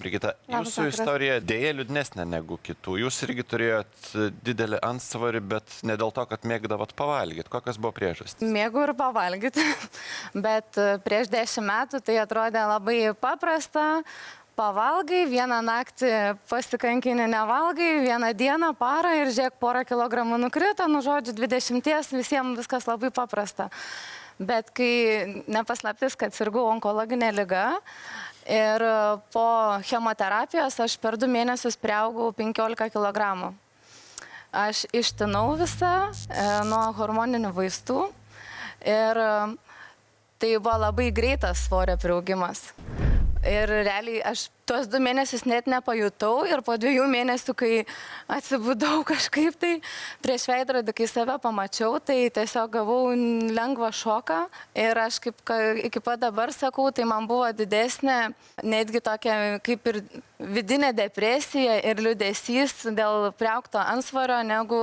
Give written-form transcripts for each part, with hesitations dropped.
Brigita, Labas jūsų vakaras. istorija dėja liūdnesnė negu kitų. Jūs irgi turėjot didelį antsvorį, bet ne dėl to, kad mėgdavot pavalgyti. Kokios buvo priežastys? Mėgau ir pavalgyti, bet prieš 10 metų tai atrodė labai paprasta. Pavalgai, vieną naktį pasikankinį nevalgai, vieną dieną, parą ir žiūrėk, porą kilogramų nukrito, nu žodžiu, 20, visiems viskas labai paprasta. Bet kai nepaslaptis, kad sirgau onkologinę ligą ir po chemoterapijos aš per 2 mėnesius priaugau 15 kg. Aš ištinau visą nuo hormoninių vaistų ir tai buvo labai greitas svorio priaugimas. Ir realiai aš tuos 2 mėnesius net nepajutau ir po 2 mėnesių, kai atsibudau kažkaip tai prieš veidrodį, kai save pamačiau, tai tiesiog gavau lengvą šoką ir aš iki pat dabar sakau, tai man buvo didesnė, netgi tokia kaip ir vidinė depresija ir liūdesys dėl priaugto antsvorio negu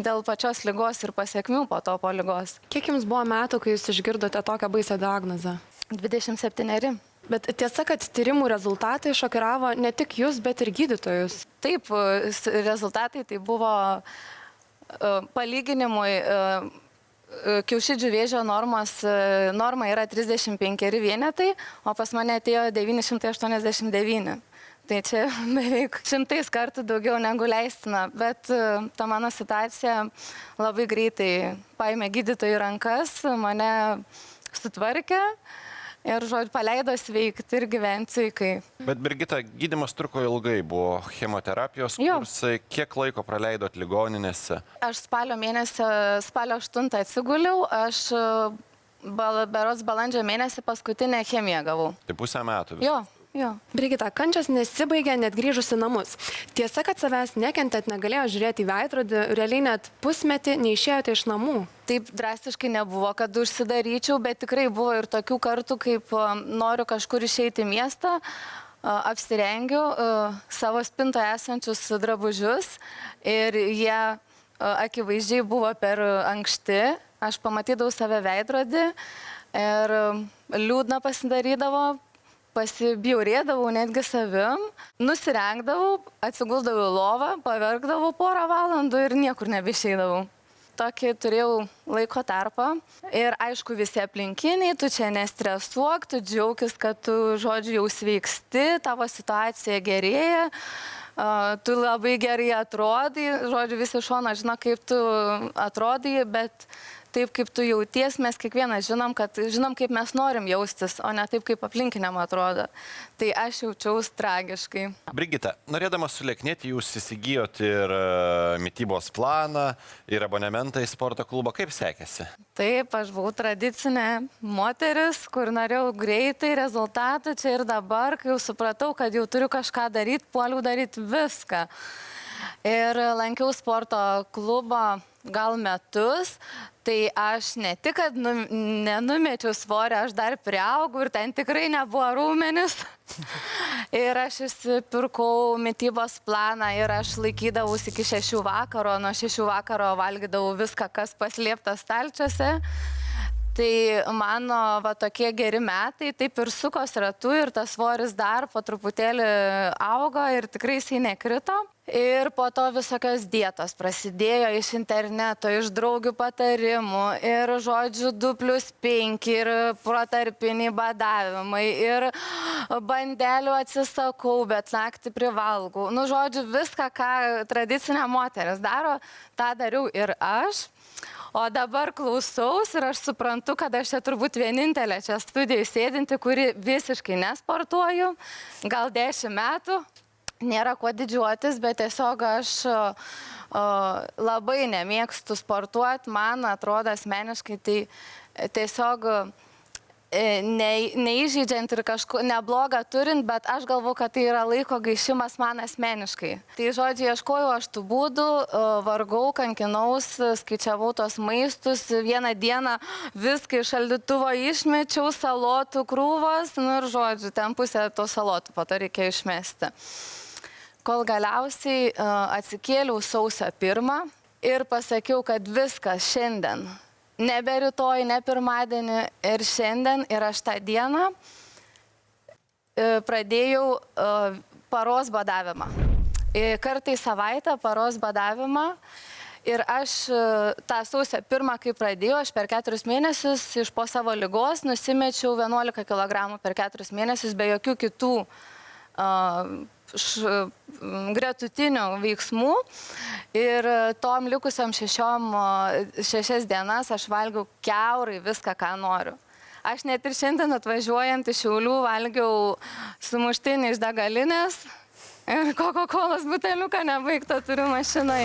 dėl pačios ligos ir pasiekmių po ligos. Kiek jums buvo metų, kai jūs išgirdote tokią baisią diagnozę? 27. Bet tiesa, kad tyrimų rezultatai šokiravo ne tik jūs, bet ir gydytojus. Taip, rezultatai tai buvo palyginimui kiaušidžių vėžio norma yra 35 vienetai, o pas mane atėjo 989. Tai čia beveik 100 kartų daugiau negu leistina, bet ta mano situacija labai greitai paėmė gydytojų rankas, mane sutvarkė. Ir, žodžiu, paleido sveikti ir gyventi sveikai. Bet, Brigita, gydymas truko ilgai, buvo chemoterapijos kursai. Kiek laiko praleidot ligoninėse? Aš spalio 8 atsiguliau, aš berods balandžio mėnesį paskutinę chemiją gavau. Tai pusę metų. Jo. Brigita, kančios nesibaigė net grįžus į namus. Tiesa, kad savęs nekentėt, negalėjo žiūrėti į veidrodį, realiai net pusmetį neišėjote iš namų. Taip drastiškai nebuvo, kad užsidaryčiau, bet tikrai buvo ir tokių kartų, kaip noriu kažkur išeiti į miestą, apsirengiu savo spintoje esančius drabužius ir jie akivaizdžiai buvo per ankšti. Aš pamatydavau save veidrodį ir liūdna pasidarydavo. Pasibjaurėdavau netgi savim, nusirengdavau, atsiguldavau į lovą, paverkdavau porą valandų ir niekur nebeišeidavau. Tokį turėjau laiko tarpą ir aišku visi aplinkiniai, tu čia nestresuok, tu džiaukis, kad tu, žodžiu, jau sveiksti, tavo situacija gerėja, tu labai gerai atrodai, žodžiu, visi šono žino, kaip tu atrodai, bet taip, kaip tu jauties, mes kiekvienas žinom, kaip mes norim jaustis, o ne taip, kaip aplinkiniam atrodo. Tai aš jaučiaus tragiškai. Brigita, norėdama sulieknėti, jūs įsigijot ir mitybos planą, ir abonementą į sporto klubą. Kaip sekėsi? Taip, aš buvau tradicinė moteris, kur norėjau greitai rezultatų čia ir dabar, kai jau supratau, kad jau turiu kažką daryti, puoliau daryti viską. Ir lankiau sporto klubą gal metus, tai aš ne tik, kad nenumečiau svorio, aš dar priaugau ir ten tikrai nebuvo raumenis. Ir aš įsipirkau mitybos planą ir aš laikydavausi iki 6 vakaro, nuo 6 vakaro valgydavau viską, kas paslėpta stalčiuose. Tai mano tokie geri metai taip ir sukos ratu ir tas svoris dar po truputėlį augo ir tikrai jisai nekrito. Ir po to visokios dietos prasidėjo iš interneto, iš draugių patarimų ir, žodžiu, 2+5 ir protarpiniai badavimai ir bandelių atsisakau, bet naktį privalgau. Nu, žodžiu, viską, ką tradicinė moteris daro, tą dariau ir aš. O dabar klausaus ir aš suprantu, kad aš čia turbūt vienintelė čia studijai sėdinti, kuri visiškai nesportuoju, gal 10 metų. Nėra kuo didžiuotis, bet tiesiog aš labai nemėgstu sportuoti. Man atrodo asmeniškai tai tiesiog neįžeidžiant ir kažko neblogą turint, bet aš galvoju, kad tai yra laiko gaišimas man asmeniškai. Tai žodžiu, ieškojau aš tų būdų, vargau, kankinaus, skaičiavau tos maistus, vieną dieną viską iš šaldytuvo išmečiau, salotų krūvos, nu ir žodžiu, ten pusę to salotų po to reikėjo išmesti. Kol galiausiai atsikėliau sausio 1 ir pasakiau, kad viskas šiandien, nebe rytoj, ne pirmadienį ir šiandien ir aš tą dieną pradėjau paros badavimą. Kartą į savaitę paros badavimą. Ir aš tą sausio 1, kai pradėjau, aš per 4 mėnesius iš po savo ligos nusimečiau 11 kg per 4 mėnesius be jokių kitų gretutinių veiksmų. Ir tom likusiam 6 dienas aš valgiau kiaurai viską, ką noriu. Aš net ir šiandien atvažiuojant iš Šiaulių valgiau sumuštinį iš degalinės ir Coca-Colos buteliuką nebaigtą turiu mašinai.